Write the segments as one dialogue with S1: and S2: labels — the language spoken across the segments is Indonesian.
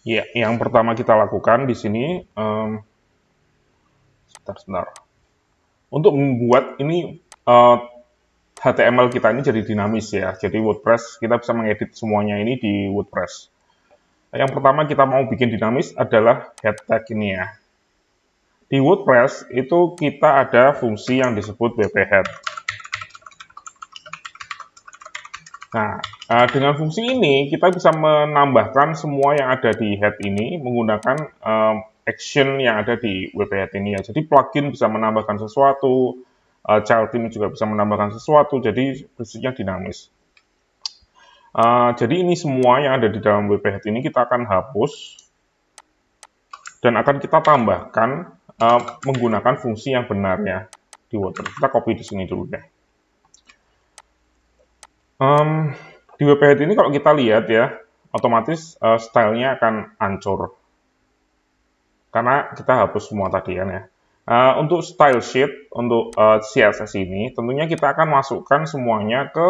S1: Ya, yang pertama kita lakukan di sini, sebentar. Untuk membuat ini HTML kita ini jadi dinamis ya. Jadi WordPress kita bisa mengedit semuanya ini di WordPress. Yang pertama kita mau bikin dinamis adalah head tag ini ya. Di WordPress itu kita ada fungsi yang disebut wp head. Nah, dengan fungsi ini kita bisa menambahkan semua yang ada di head ini menggunakan action yang ada di wp head ini ya. Jadi plugin bisa menambahkan sesuatu, child theme juga bisa menambahkan sesuatu, jadi fungsinya dinamis. Jadi ini semua yang ada di dalam wp head ini kita akan hapus dan akan kita tambahkan menggunakan fungsi yang benarnya di WordPress. Kita copy di sini dulu deh. Di wp head ini kalau kita lihat ya, otomatis stylenya akan hancur karena kita hapus semua tadi kan ya. Untuk style sheet, untuk CSS ini, tentunya kita akan masukkan semuanya ke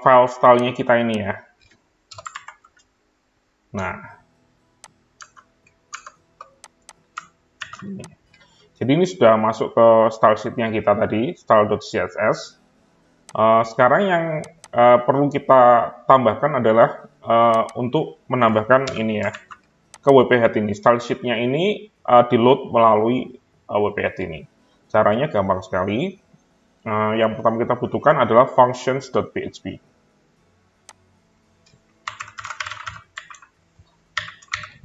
S1: file stylenya kita ini ya. Nah, jadi ini sudah masuk ke style sheet-nya kita tadi, style.css. Sekarang yang perlu kita tambahkan adalah untuk menambahkan ini ya, ke wp head ini. Style sheet-nya ini di-load melalui wp head ini. Caranya gampang sekali. Yang pertama kita butuhkan adalah functions.php.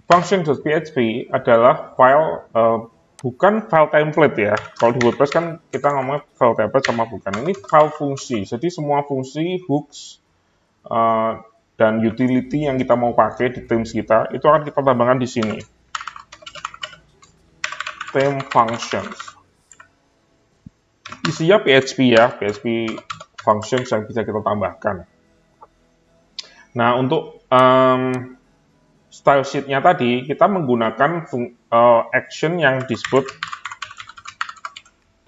S1: Function.php adalah file, bukan file template ya. Kalau di WordPress kan kita ngomongnya file template sama bukan. Ini file fungsi. Jadi semua fungsi, hooks, dan utility yang kita mau pakai di themes kita, itu akan kita tambahkan di sini. Theme functions. Isinya PHP ya, PHP functions yang bisa kita tambahkan. Nah, untuk style sheet-nya tadi, kita menggunakan action yang disebut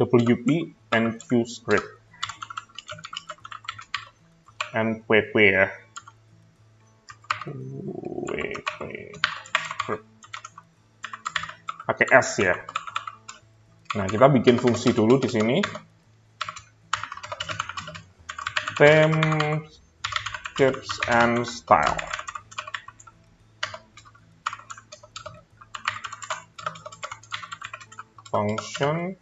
S1: WP enq script. NPP ya. WP script. Pakai S ya. Nah, kita bikin fungsi dulu di sini. Theme, tips, and style. Function,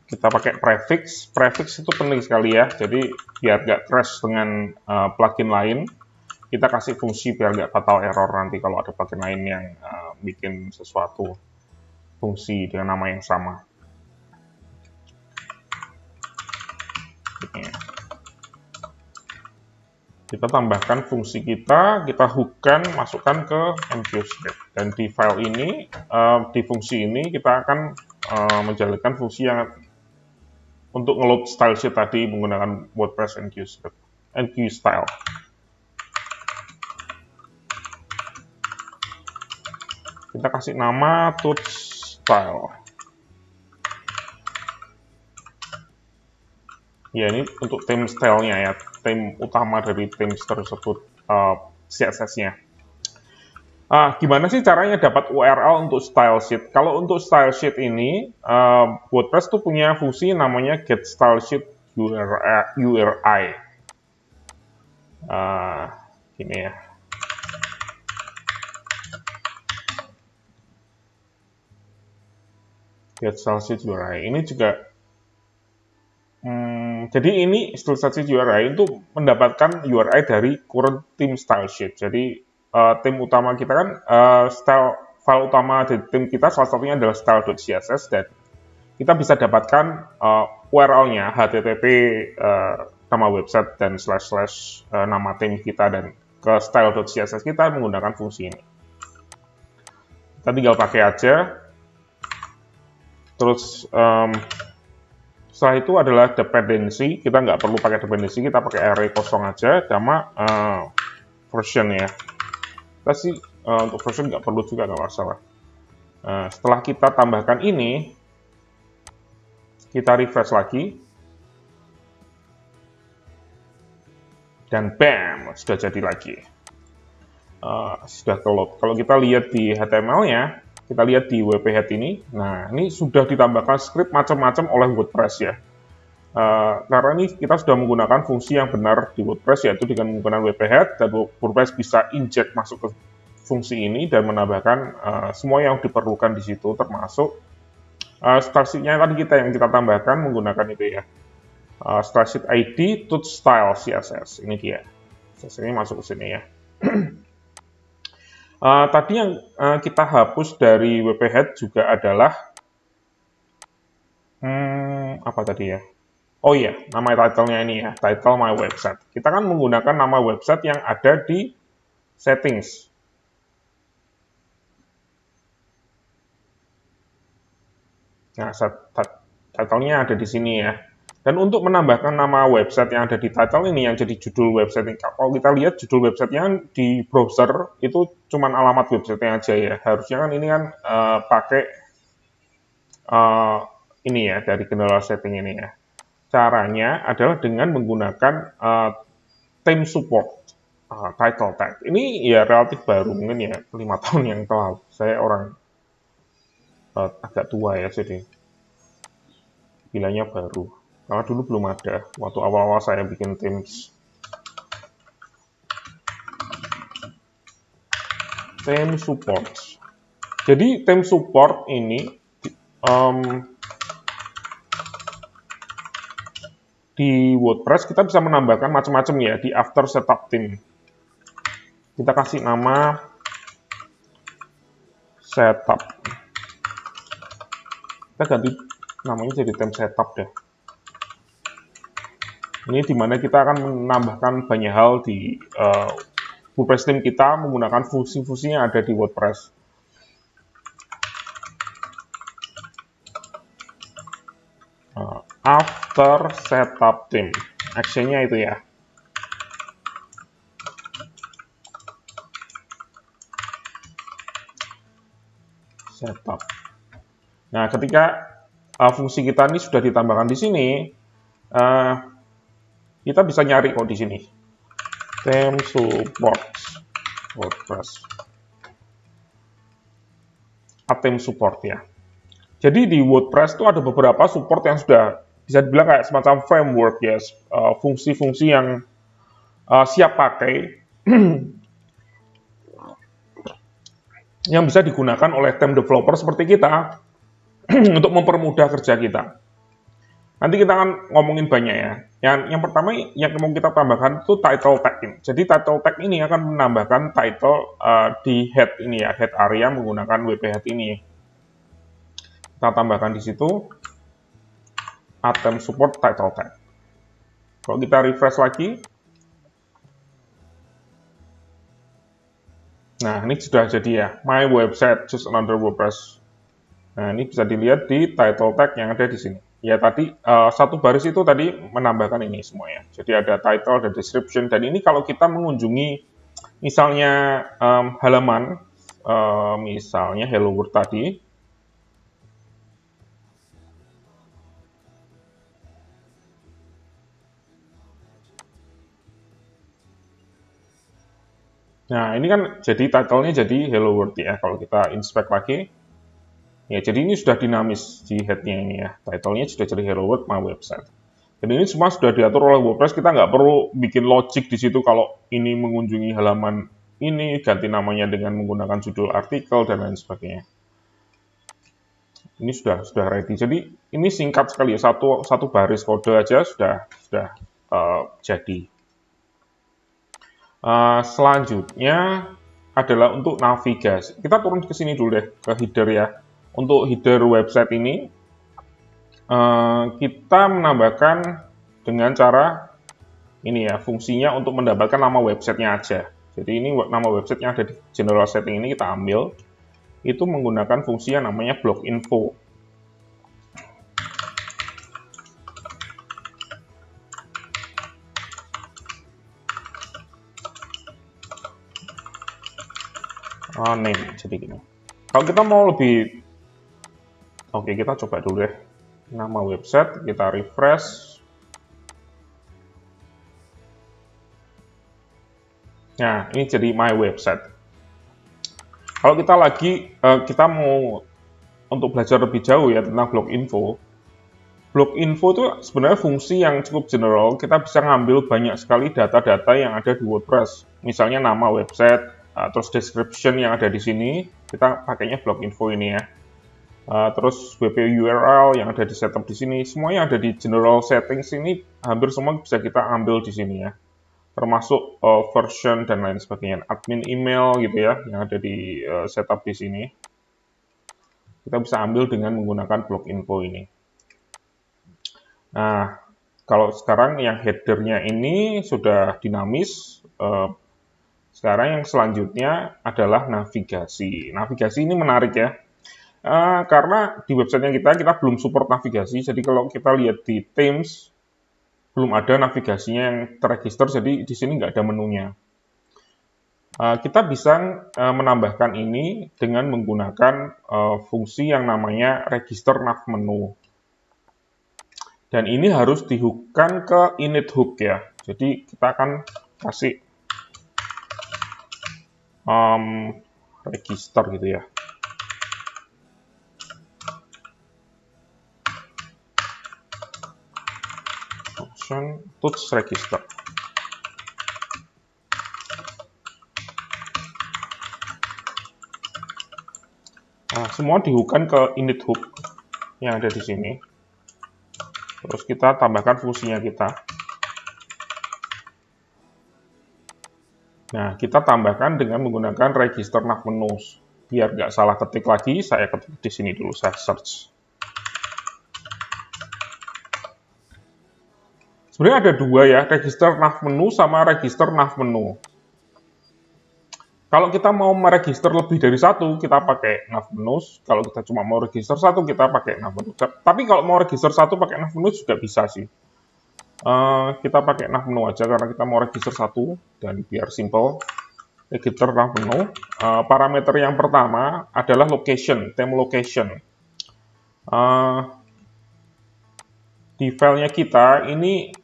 S1: kita pakai prefix. Prefix itu penting sekali ya, jadi biar nggak crash dengan plugin lain, kita kasih fungsi biar nggak fatal error nanti kalau ada plugin lain yang bikin sesuatu fungsi dengan nama yang sama. Kita tambahkan fungsi kita hookkan, masukkan ke enqscript. Dan di file ini, di fungsi ini kita akan menjalankan fungsi yang untuk ngeload style sheet tadi menggunakan WordPress enqscript, enqstyle. Kita kasih nama touchstyle. Ya, ini untuk theme style-nya ya, theme utama dari themes tersebut, CSS-nya. Gimana sih caranya dapat URL untuk style sheet? Kalau untuk style sheet ini, WordPress tuh punya fungsi namanya get style sheet URI. Gini ya. Get style sheet URI. Ini juga jadi ini style URI itu mendapatkan URI dari current theme style sheet. Jadi theme utama kita kan file utama dari theme kita salah satunya adalah style.css dan kita bisa dapatkan URL-nya http nama website dan / nama theme kita dan ke style.css kita menggunakan fungsi ini. Kita tinggal pakai aja. Terus setelah itu adalah dependency, kita nggak perlu pakai dependency, kita pakai array kosong aja, sama version ya. Kita sih untuk version nggak perlu juga, nggak masalah. Setelah kita tambahkan ini, kita refresh lagi, dan bam, sudah jadi lagi. sudah terload. Kalau kita lihat di HTML-nya, kita lihat di WP Head ini, nah ini sudah ditambahkan script macam-macam oleh WordPress ya. Karena ini kita sudah menggunakan fungsi yang benar di WordPress, yaitu dengan menggunakan WP Head, dan WordPress bisa inject masuk ke fungsi ini dan menambahkan semua yang diperlukan di situ, termasuk start sheet-nya tadi yang kita tambahkan menggunakan itu ya. Start sheet ID, touch style CSS, ini dia. CSS ini masuk ke sini ya. Tadi yang kita hapus dari WP Head juga adalah apa tadi ya? Oh iya, nama title-nya ini ya, title my website. Kita kan menggunakan nama website yang ada di settings. Nah, title-nya ada di sini ya. Dan untuk menambahkan nama website yang ada di title ini yang jadi judul website ini, kalau kita lihat judul websitenya di browser itu cuma alamat websitenya aja ya. Harusnya kan ini kan pakai ini ya dari general setting ini ya. Caranya adalah dengan menggunakan theme support title tag. Ini ya relatif baru, mungkin ya 5 tahun yang lalu. Saya orang agak tua ya, jadi bilangnya baru. Karena dulu belum ada, waktu awal-awal saya bikin themes. Theme support. Jadi theme support ini di WordPress kita bisa menambahkan macam-macam ya di after setup theme. Kita kasih nama setup. Kita ganti namanya jadi theme setup deh. Ini dimana kita akan menambahkan banyak hal di WordPress theme kita menggunakan fungsi-fungsi yang ada di WordPress. After setup theme, actionnya itu ya. Setup. Nah, ketika fungsi kita ini sudah ditambahkan di sini, kita bisa nyari kok di sini. Theme support WordPress. Theme support ya. Jadi di WordPress itu ada beberapa support yang sudah bisa dibilang kayak semacam framework ya, fungsi-fungsi yang siap pakai yang bisa digunakan oleh theme developer seperti kita untuk mempermudah kerja kita. Nanti kita akan ngomongin banyak ya. Yang pertama yang mau kita tambahkan itu title tag ini. Jadi title tag ini akan menambahkan title di head ini ya, head area menggunakan WP Head ini. Kita tambahkan di situ theme support title tag. Kalau kita refresh lagi, nah ini sudah jadi ya, my website just another WordPress. Nah ini bisa dilihat di title tag yang ada di sini. Ya tadi satu baris itu tadi menambahkan ini semuanya. Jadi ada title dan description, dan ini kalau kita mengunjungi misalnya halaman misalnya Hello World tadi. Nah ini kan jadi title-nya jadi Hello World ya. Kalau kita inspect lagi, ya, jadi ini sudah dinamis di head-nya ini ya. Title-nya sudah jadi Hello World My Website. Dan ini semua sudah diatur oleh WordPress. Kita nggak perlu bikin logic di situ kalau ini mengunjungi halaman ini, ganti namanya dengan menggunakan judul artikel, dan lain sebagainya. Ini sudah ready. Jadi ini singkat sekali ya. Satu baris kode aja sudah jadi. Selanjutnya adalah untuk navigasi. Kita turun ke sini dulu deh, ke header ya. Untuk header website ini, kita menambahkan dengan cara ini ya, fungsinya untuk mendapatkan nama websitenya aja. Jadi ini nama website yang ada di general setting ini kita ambil, itu menggunakan fungsi yang namanya blog info. Name, jadi gini. Kalau kita mau lebih, oke, kita coba dulu deh. Nama website, kita refresh. Nah, ini jadi my website. Kalau kita mau untuk belajar lebih jauh ya tentang blog info. Blog info itu sebenarnya fungsi yang cukup general. Kita bisa ngambil banyak sekali data-data yang ada di WordPress. Misalnya nama website, terus description yang ada di sini. Kita pakainya blog info ini ya. Terus WP URL yang ada di setup di sini. Semua yang ada di general settings ini hampir semua bisa kita ambil di sini ya. Termasuk version dan lain sebagainya. Admin email gitu ya yang ada di setup di sini. Kita bisa ambil dengan menggunakan blog info ini. Nah, kalau sekarang yang header-nya ini sudah dinamis, sekarang yang selanjutnya adalah navigasi. Navigasi ini menarik ya, karena di websitenya kita belum support navigasi, jadi kalau kita lihat di themes, belum ada navigasinya yang terregister, jadi di sini nggak ada menunya. Kita bisa menambahkan ini dengan menggunakan fungsi yang namanya register nav menu. Dan ini harus dihookkan ke init hook ya. Jadi kita akan kasih register gitu ya. Function touch register. Nah, semua dihookkan ke init hook yang ada di sini. Terus kita tambahkan fungsinya kita. Nah, kita tambahkan dengan menggunakan register nav menus. Biar nggak salah ketik lagi, saya ketik di sini dulu, saya search. Sebenarnya ada dua ya, register nav menu sama register nav menu. Kalau kita mau meregister lebih dari satu, kita pakai nav menus. Kalau kita cuma mau register satu, kita pakai nav menus. Tapi kalau mau register satu pakai nav menus juga bisa sih. Kita pakai nav menu aja karena kita mau register satu dan biar simple. Register nav menu. Parameter yang pertama adalah location, theme location. Di filenya kita ini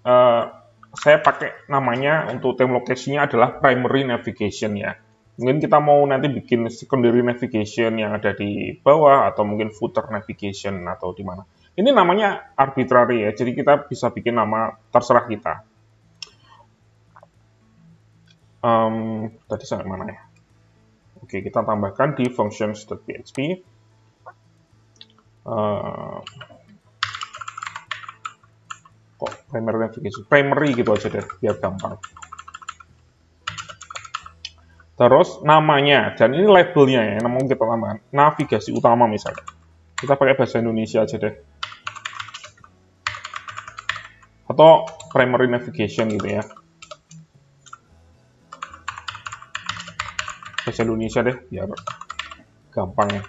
S1: saya pakai namanya untuk theme location-nya adalah primary navigation ya. Mungkin kita mau nanti bikin secondary navigation yang ada di bawah atau mungkin footer navigation atau di mana. Ini namanya arbitrary ya, jadi kita bisa bikin nama terserah kita. Tadi sampai mana ya? Oke, kita tambahkan di functions.php. Kok primary navigation? Primary gitu aja deh, biar gampang. Terus namanya, dan ini labelnya ya, namun kita tambahkan navigasi utama misalnya. Kita pakai bahasa Indonesia aja deh. Atau primary navigation gitu ya. Bahasa Indonesia deh, biar gampang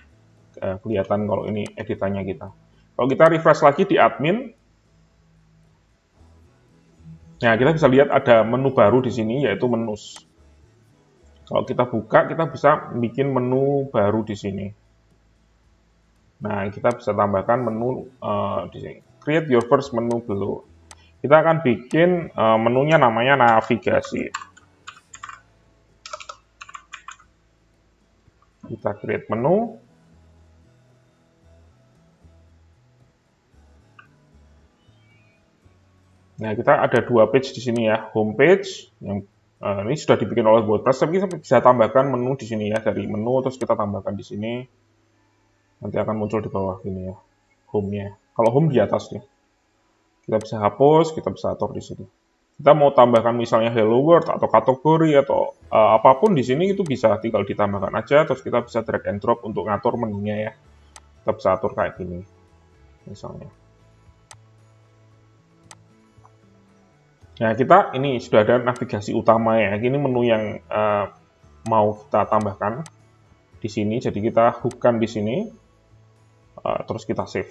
S1: kelihatan kalau ini editannya kita. Kalau kita refresh lagi di admin, nah kita bisa lihat ada menu baru di sini, yaitu menus. Kalau kita buka, kita bisa bikin menu baru di sini. Nah, kita bisa tambahkan menu di sini. Create your first menu below. Kita akan bikin menunya namanya navigasi. Kita create menu. Nah, kita ada dua page di sini ya. Home page yang ini sudah dibikin oleh WordPress, tapi kita bisa tambahkan menu di sini ya, dari menu terus kita tambahkan di sini, nanti akan muncul di bawah ini ya, home-nya. Kalau home di atas nih, kita bisa hapus, kita bisa atur di sini. Kita mau tambahkan misalnya hello world atau kategori atau apapun di sini itu bisa tinggal ditambahkan aja, terus kita bisa drag and drop untuk ngatur menunya ya. Kita bisa atur kayak gini, misalnya. Nah, kita ini sudah ada navigasi utama ya. Ini menu yang mau kita tambahkan di sini. Jadi kita hookkan di sini, terus kita save.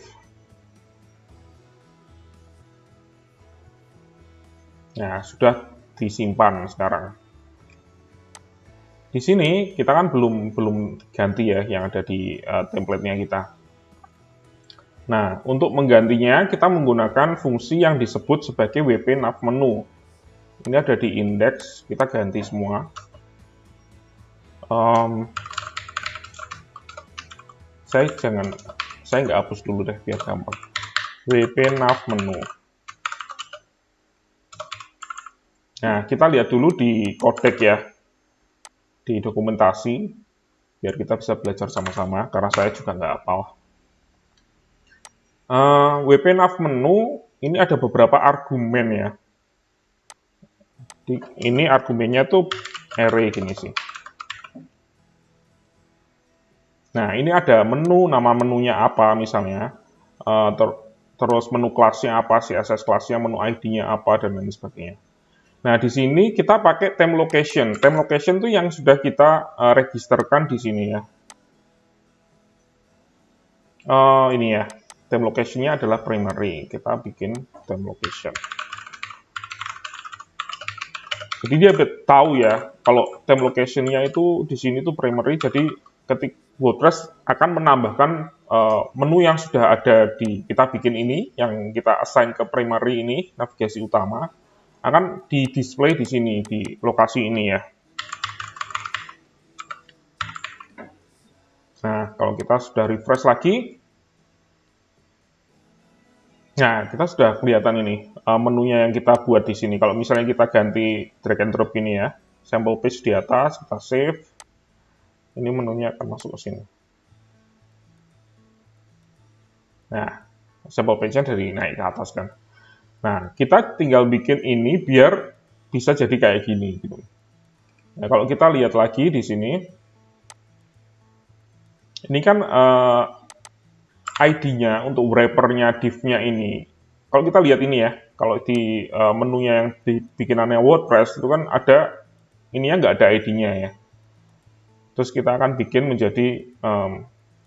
S1: Nah, sudah disimpan sekarang. Di sini kita kan belum ganti ya yang ada di template-nya kita. Nah, untuk menggantinya, kita menggunakan fungsi yang disebut sebagai WP nav menu. Ini ada di index, kita ganti semua. saya nggak hapus dulu deh biar gampang. WP nav menu. Nah, kita lihat dulu di kodek ya, di dokumentasi, biar kita bisa belajar sama-sama, karena saya juga nggak hafal. WP nav menu, ini ada beberapa argumen ya. Ini argumennya tuh array gini sih. Nah, ini ada menu, nama menunya apa misalnya, terus menu kelasnya apa, CSS kelasnya, menu ID-nya apa, dan lain sebagainya. Nah, di sini kita pakai temp location. Temp location itu yang sudah kita registerkan di sini ya. Ini ya, temp location-nya adalah primary. Kita bikin temp location. Jadi dia tahu ya, kalau temp location-nya itu di sini tuh primary, jadi ketika WordPress akan menambahkan menu yang sudah ada di kita bikin ini, yang kita assign ke primary ini, navigasi utama, akan di-display di sini, di lokasi ini ya. Nah, kalau kita sudah refresh lagi, nah kita sudah kelihatan ini menunya yang kita buat di sini. Kalau misalnya kita ganti drag and drop ini ya, sample page di atas, kita save, ini menunya akan masuk ke sini. Nah, sample page-nya dari naik ke atas kan. Nah, kita tinggal bikin ini biar bisa jadi kayak gini gitu. Nah, kalau kita lihat lagi di sini, ini kan ID-nya untuk wrapper-nya div-nya ini. Kalau kita lihat ini ya, kalau di menunya yang di bikinannya WordPress itu kan ada ininya nggak ada ID-nya ya. Terus kita akan bikin menjadi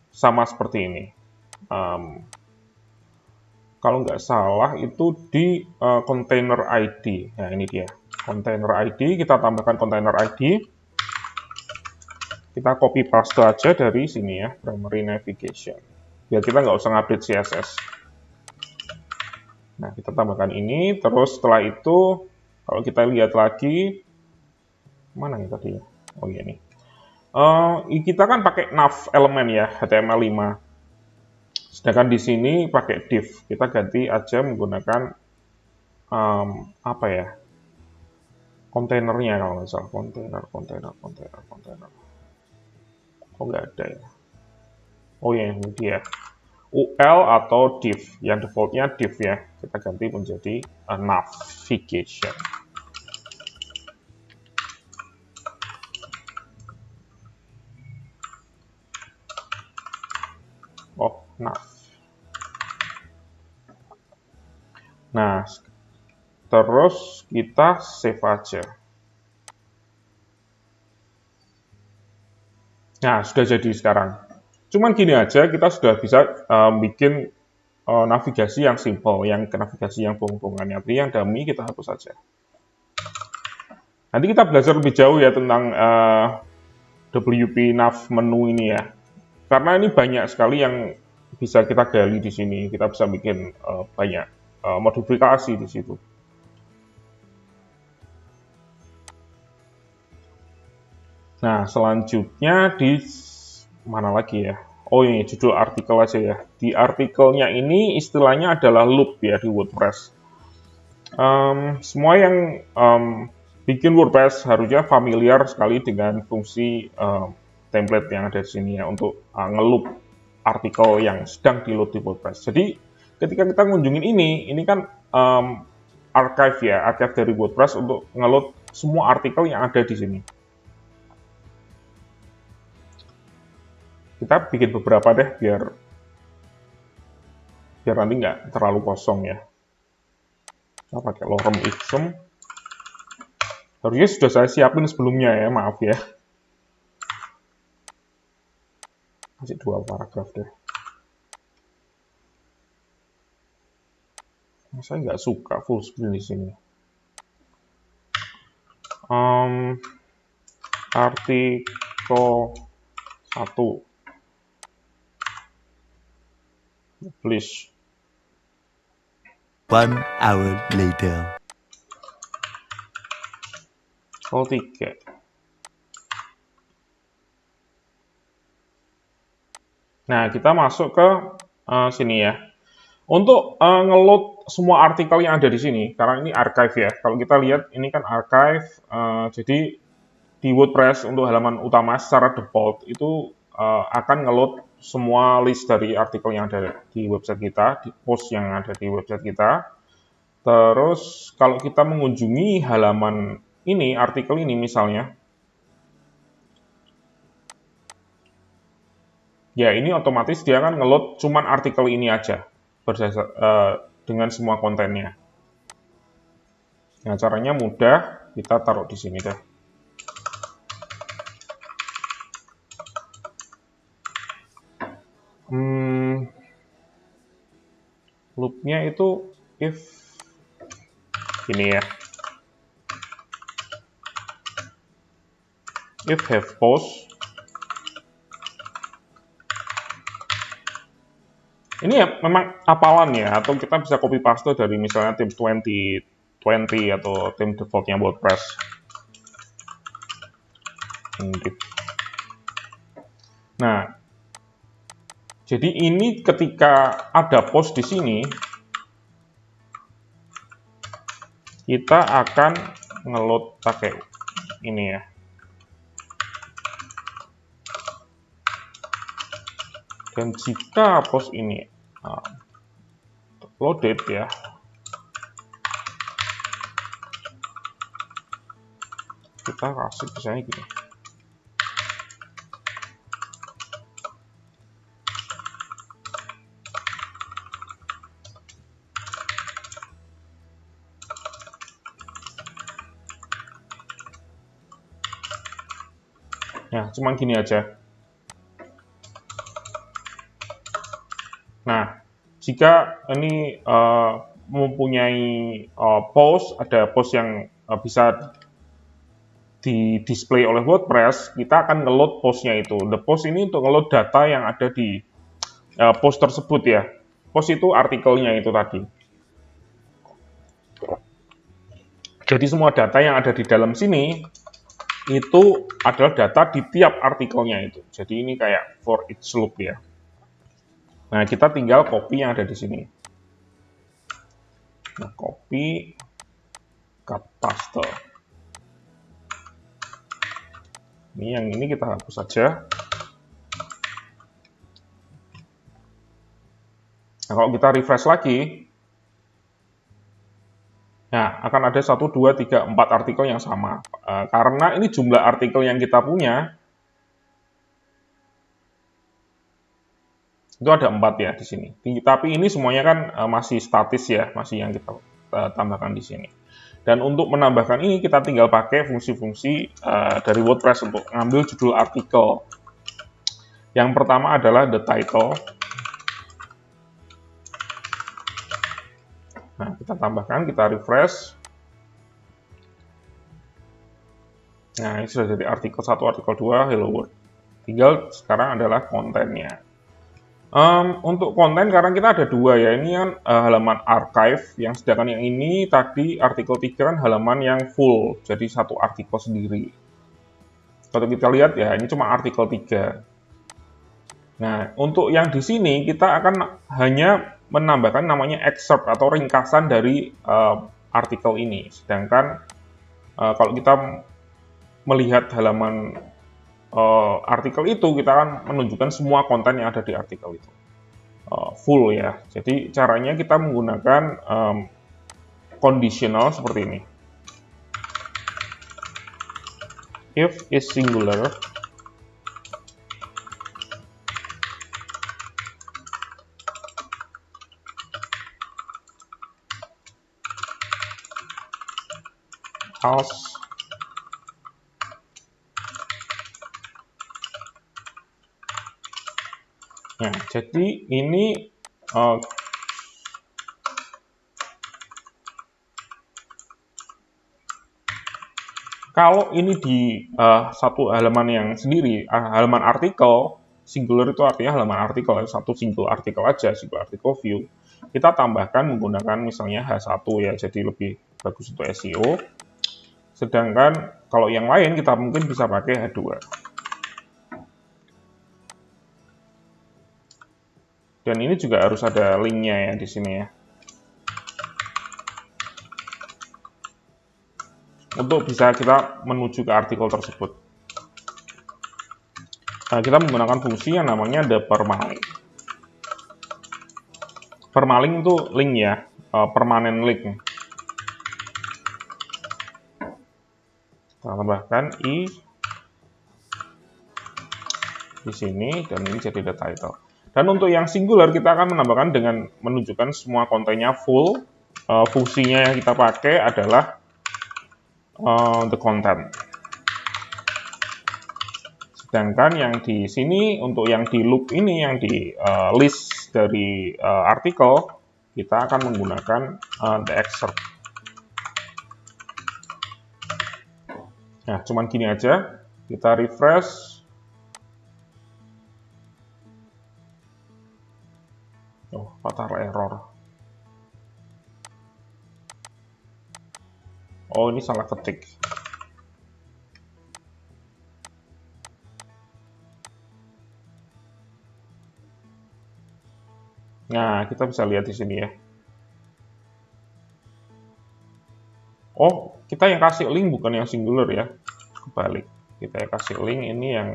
S1: sama seperti ini. Kalau nggak salah itu di container ID. Nah ini dia, container ID. Kita tambahkan container ID. Kita copy paste aja dari sini ya, primary navigation. Biar kita nggak usah ngupdate CSS. Nah, kita tambahkan ini, terus setelah itu, kalau kita lihat lagi, mana nih tadi ya? Oh iya nih. Kita kan pakai nav elemen ya, HTML5. Sedangkan di sini pakai div. Kita ganti aja menggunakan, apa ya, kontainernya kalau nggak salah. Kontainer. Oh nggak ada ya. Oh iya, ini dia. UL atau div, yang defaultnya div ya, kita ganti menjadi navigation. Oh, nav. Nah, terus kita save aja. Nah, sudah jadi sekarang. Cuman gini aja, kita sudah bisa bikin navigasi yang simple, yang navigasi yang bohong-bohongan. Artinya yang dummy kita hapus saja. Nanti kita belajar lebih jauh ya tentang WP nav menu ini ya. Karena ini banyak sekali yang bisa kita gali di sini. Kita bisa bikin banyak modifikasi di situ. Nah, selanjutnya di mana lagi ya? Oh ini judul artikel aja ya. Di artikelnya ini istilahnya adalah loop ya di WordPress. Semua yang bikin WordPress harusnya familiar sekali dengan fungsi template yang ada di sini ya untuk ngeloop artikel yang sedang di-load di WordPress. Jadi ketika kita ngunjungin ini kan archive ya, archive dari WordPress untuk ngeload semua artikel yang ada di sini. Kita bikin beberapa deh biar nanti nggak terlalu kosong ya. Kita pakai lorem ipsum. Harusnya sudah saya siapin sebelumnya ya, maaf ya. Kasih 2 paragraf deh. Saya nggak suka full screen di sini. Artikel 1. Publish.
S2: 1 hour later.
S1: Artikel 3. Nah, kita masuk ke sini ya. Untuk ngeload semua artikel yang ada di sini, karena ini archive ya. Kalau kita lihat, ini kan archive, jadi di WordPress untuk halaman utama secara default itu akan ngeload semua list dari artikel yang ada di website kita, di post yang ada di website kita. Terus kalau kita mengunjungi halaman ini, artikel ini misalnya, ya ini otomatis dia akan ngeload cuman artikel ini aja dengan semua kontennya. Nah, caranya mudah, kita taruh di sini deh. Loopnya itu if ini ya, if have post. Ini ya memang hafalan ya, atau kita bisa copy paste dari misalnya theme 2020 atau theme defaultnya WordPress. Nah, jadi ini ketika ada post di sini, kita akan ngeload pakai ini ya. Dan jika post ini loaded ya, kita kasih misalnya gini. Ya, cuman gini aja. Nah, jika ini mempunyai post, ada post yang bisa di-display oleh WordPress, kita akan ngeload postnya itu. The post ini untuk ngeload data yang ada di post tersebut ya. Post itu artikelnya itu tadi. Jadi semua data yang ada di dalam sini itu adalah data di tiap artikelnya itu. Jadi ini kayak for each loop ya. Nah, kita tinggal copy yang ada di sini. Nah, copy, cut, paste. Ini yang ini kita hapus saja. Nah, kalau kita refresh lagi, nah, akan ada 1, 2, 3, 4 artikel yang sama. Karena ini jumlah artikel yang kita punya, itu ada 4 ya di sini. Tapi ini semuanya kan masih statis ya, masih yang kita tambahkan di sini. Dan untuk menambahkan ini, kita tinggal pakai fungsi-fungsi dari WordPress untuk ngambil judul artikel. Yang pertama adalah the title. Nah, kita tambahkan, kita refresh. Nah, ini sudah jadi artikel 1, artikel 2, Hello World. Tinggal sekarang adalah kontennya. Untuk konten, sekarang kita ada 2 ya. Ini kan halaman archive, yang sedangkan yang ini tadi artikel 3 kan halaman yang full, jadi satu artikel sendiri. Kalau kita lihat ya, ini cuma artikel 3. Nah, untuk yang di sini kita akan hanya menambahkan namanya excerpt atau ringkasan dari artikel ini. Sedangkan kalau kita melihat halaman artikel itu, kita akan menunjukkan semua konten yang ada di artikel itu. Full ya. Jadi caranya kita menggunakan conditional seperti ini. If is singular, else nah, jadi ini kalau ini di satu halaman yang sendiri, halaman artikel, singular itu artinya halaman artikel, satu single artikel aja, single article view. Kita tambahkan menggunakan misalnya H1 ya, jadi lebih bagus untuk SEO. Sedangkan kalau yang lain kita mungkin bisa pakai H2. Dan ini juga harus ada linknya ya di sini ya. Untuk bisa kita menuju ke artikel tersebut. Nah, kita menggunakan fungsi yang namanya the permalink. Permalink itu link ya, permanent link. Kita tambahkan i di sini, dan ini jadi the title. Dan untuk yang singular kita akan menambahkan dengan menunjukkan semua kontennya full. Fungsinya yang kita pakai adalah the content. Sedangkan yang di sini untuk yang di loop ini, yang di list dari artikel, kita akan menggunakan the excerpt. Nah, cuman gini aja. Kita refresh. Oh, fatal error. Oh, ini salah ketik. Nah, kita bisa lihat di sini ya. Oh, kita yang kasih link bukan yang singular ya. Kebalik. Kita yang kasih link ini yang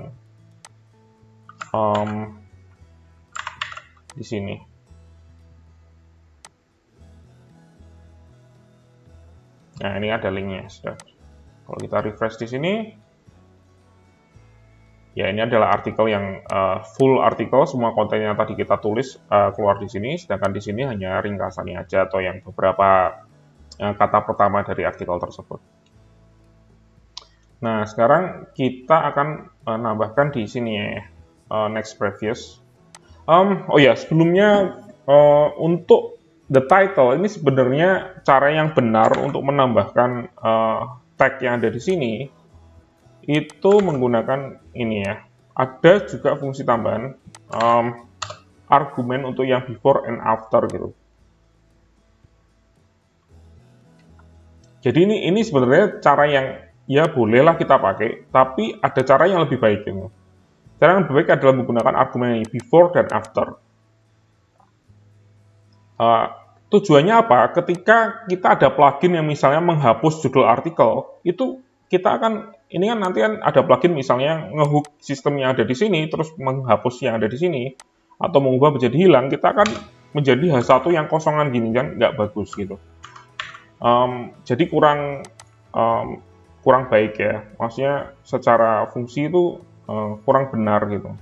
S1: di sini. Nah, ini ada linknya sudah. Kalau kita refresh di sini, ya ini adalah artikel yang full artikel, semua kontennya tadi kita tulis keluar di sini, sedangkan di sini hanya ringkasannya aja atau yang beberapa kata pertama dari artikel tersebut. Nah, sekarang kita akan menambahkan di sini ya, next previous. Oh ya, sebelumnya untuk the title ini sebenarnya cara yang benar untuk menambahkan tag yang ada di sini itu menggunakan ini ya. Ada juga fungsi tambahan argumen untuk yang before and after gitu. Jadi ini sebenarnya cara yang ya bolehlah kita pakai, tapi ada cara yang lebih baik gitu. Cara yang lebih baik adalah menggunakan argumen before dan after. Tujuannya apa? Ketika kita ada plugin yang misalnya menghapus judul artikel, itu kita akan, ini kan nanti kan ada plugin misalnya ngehook sistem yang ada di sini, terus menghapus yang ada di sini, atau mengubah menjadi hilang, kita akan menjadi H1 yang kosongan gini kan, nggak bagus gitu. Jadi kurang baik ya, maksudnya secara fungsi itu kurang benar gitu.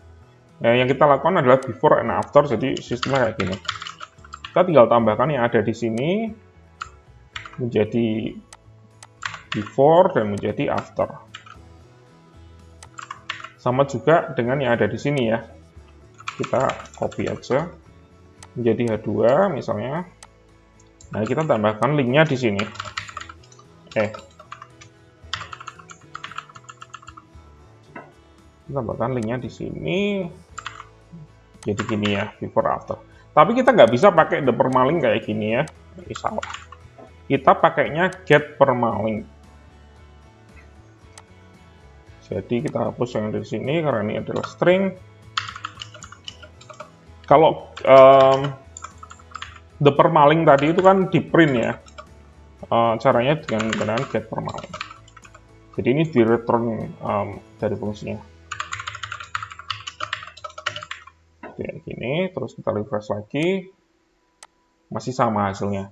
S1: Nah, yang kita lakukan adalah before and after, jadi sistemnya kayak gini. Kita tinggal tambahkan yang ada di sini menjadi before dan menjadi after. Sama juga dengan yang ada di sini ya. Kita copy aja menjadi H2 misalnya. Nah, kita tambahkan linknya di sini. Tambahkan linknya di sini. Jadi gini ya, before after. Tapi kita nggak bisa pakai the permalink kayak gini ya. Ini salah. Kita pakainya get permalink. Jadi kita hapus yang dari sini karena ini adalah string. Kalau the permalink tadi itu kan di print ya. Caranya dengan menggunakan get permalink. Jadi ini di return dari fungsinya. Kayak gini, terus kita refresh lagi, masih sama hasilnya.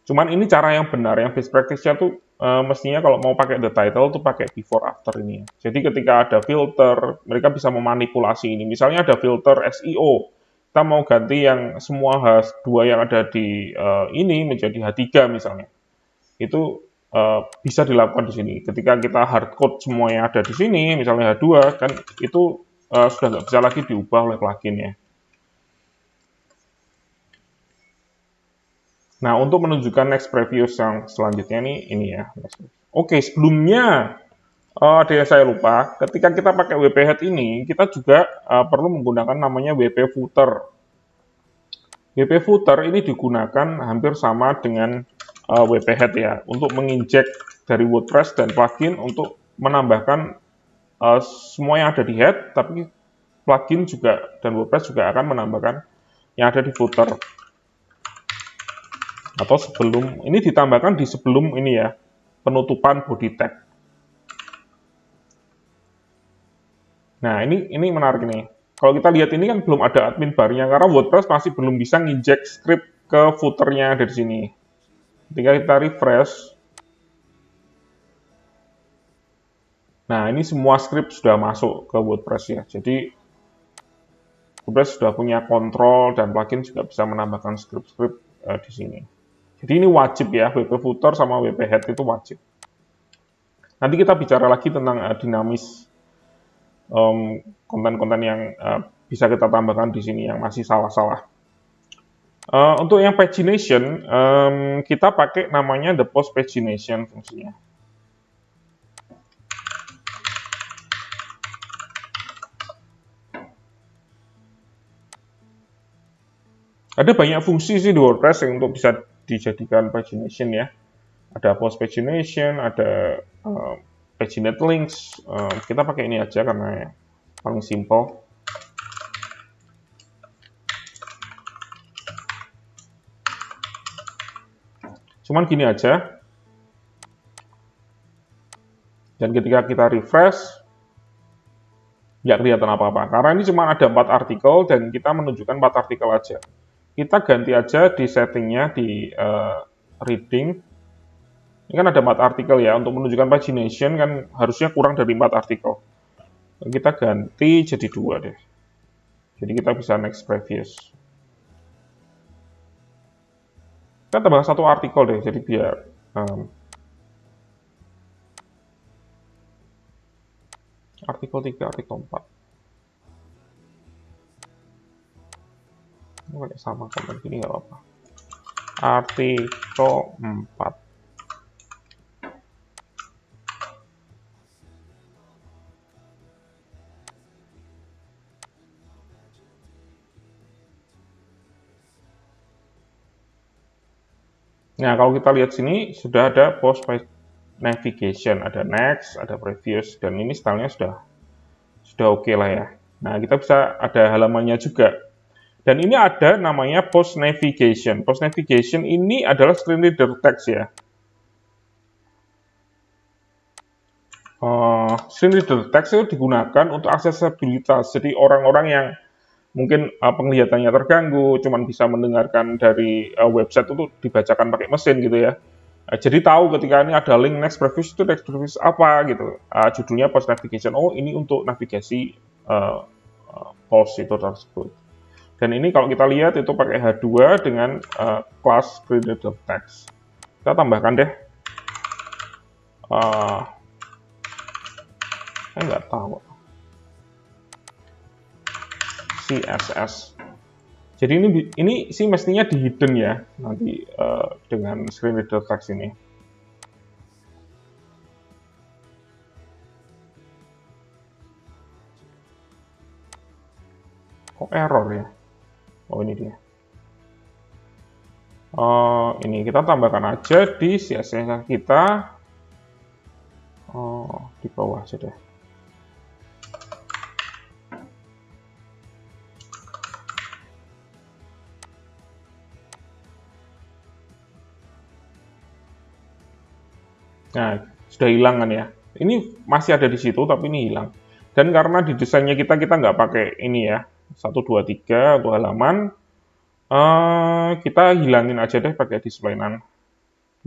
S1: Cuman ini cara yang benar, yang best practice-nya tuh mestinya kalau mau pakai the title tuh pakai before after ini. Jadi ketika ada filter, mereka bisa memanipulasi ini. Misalnya ada filter SEO, kita mau ganti yang semua H2 yang ada di ini menjadi H3 misalnya. Itu bisa dilakukan di sini. Ketika kita hardcode semua yang ada di sini, misalnya H2, kan itu sudah nggak bisa lagi diubah oleh plugin ya. Nah, untuk menunjukkan next previous yang selanjutnya nih, ini ya. Oke, sebelumnya ada yang saya lupa, ketika kita pakai WP Head ini, kita juga perlu menggunakan namanya WP Footer. WP Footer ini digunakan hampir sama dengan WP Head ya, untuk menginjek dari WordPress dan plugin untuk menambahkan semua yang ada di head, tapi plugin juga dan WordPress juga akan menambahkan yang ada di footer. Atau sebelum, ini ditambahkan di sebelum ini ya, penutupan body tag. Nah, ini menarik nih. Kalau kita lihat ini kan belum ada admin bar-nya, karena WordPress masih belum bisa nginjek script ke footernya dari sini. Ketika kita refresh, nah ini semua script sudah masuk ke WordPress ya. Jadi WordPress sudah punya kontrol dan plugin juga bisa menambahkan script-script di sini. Jadi ini wajib ya, WP Footer sama WP Head itu wajib. Nanti kita bicara lagi tentang dinamis konten-konten yang bisa kita tambahkan di sini yang masih salah-salah. Untuk yang pagination, kita pakai namanya the post pagination fungsinya. Ada banyak fungsi sih di WordPress yang untuk bisa dijadikan pagination ya. Ada post pagination, ada paginate links. Kita pakai ini aja karena ya, paling simple. Cuman gini aja. Dan ketika kita refresh, nggak kelihatan apa-apa. Karena ini cuma ada 4 artikel dan kita menunjukkan 4 artikel aja. Kita ganti aja di settingnya di reading. Ini kan ada 4 artikel ya, untuk menunjukkan pagination kan harusnya kurang dari 4 artikel. Kita ganti jadi 2 deh. Jadi kita bisa next previous. Kita tambah 1 artikel deh, jadi biar artikel 3, artikel 4. Ini sama konten gini nggak apa-apa. Artikel 4. Nah, kalau kita lihat sini, sudah ada post navigation, ada next, ada previous, dan ini stylenya sudah oke lah ya. Nah, kita bisa ada halamannya juga. Dan ini ada namanya post navigation. Post navigation ini adalah screen reader text ya. Screen reader text itu digunakan untuk aksesibilitas. Jadi orang-orang yang mungkin penglihatannya terganggu, cuman bisa mendengarkan dari website itu dibacakan pakai mesin gitu ya. Jadi tahu ketika ini ada link next previous itu next previous apa gitu. Judulnya post navigation. Oh, ini untuk navigasi post itu tersebut. Dan ini kalau kita lihat itu pakai H2 dengan class screen reader text. Kita tambahkan deh. Saya nggak tahu. CSS. Jadi ini sih mestinya di hidden ya nanti dengan screen reader text ini. Kok error ya? Oh ini dia. Ini kita tambahkan aja di CSS kita. Di bawah aja deh. Nah, sudah hilang kan ya. Ini masih ada di situ, tapi ini hilang. Dan karena di desainnya kita nggak pakai ini ya, 1, 2, 3 untuk halaman, kita hilangin aja deh pakai display none,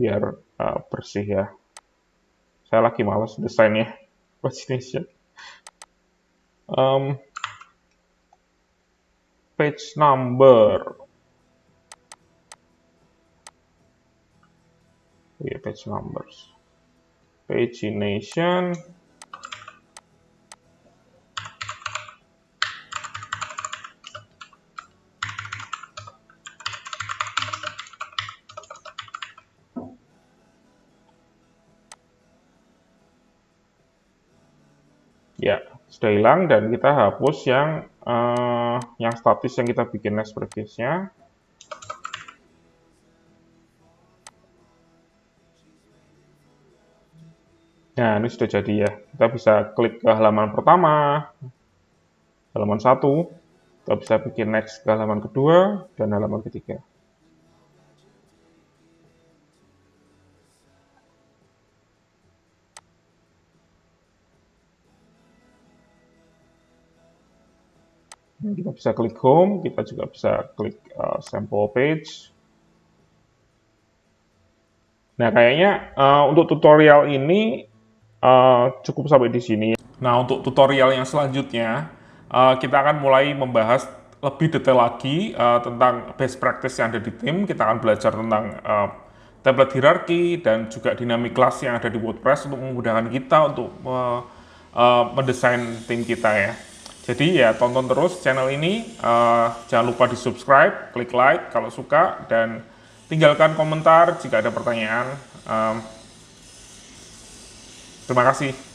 S1: biar bersih ya. Saya lagi males desainnya. Pagination. Page number. Page numbers. Pagination. Ya, sudah hilang dan kita hapus yang statis yang kita bikin next previous-nya. Nah, ini sudah jadi ya. Kita bisa klik ke halaman pertama, halaman 1, Kita bisa bikin next ke halaman kedua dan halaman ketiga. Nah, kita bisa klik home, kita juga bisa klik sample page. Nah, kayaknya untuk tutorial ini cukup sampai di sini. Nah, untuk tutorial yang selanjutnya, kita akan mulai membahas lebih detail lagi tentang best practice yang ada di tim. Kita akan belajar tentang template hierarki dan juga dynamic class yang ada di WordPress untuk memudahkan kita untuk mendesain tim kita ya. Jadi ya tonton terus channel ini, jangan lupa di subscribe, klik like kalau suka, dan tinggalkan komentar jika ada pertanyaan. Terima kasih.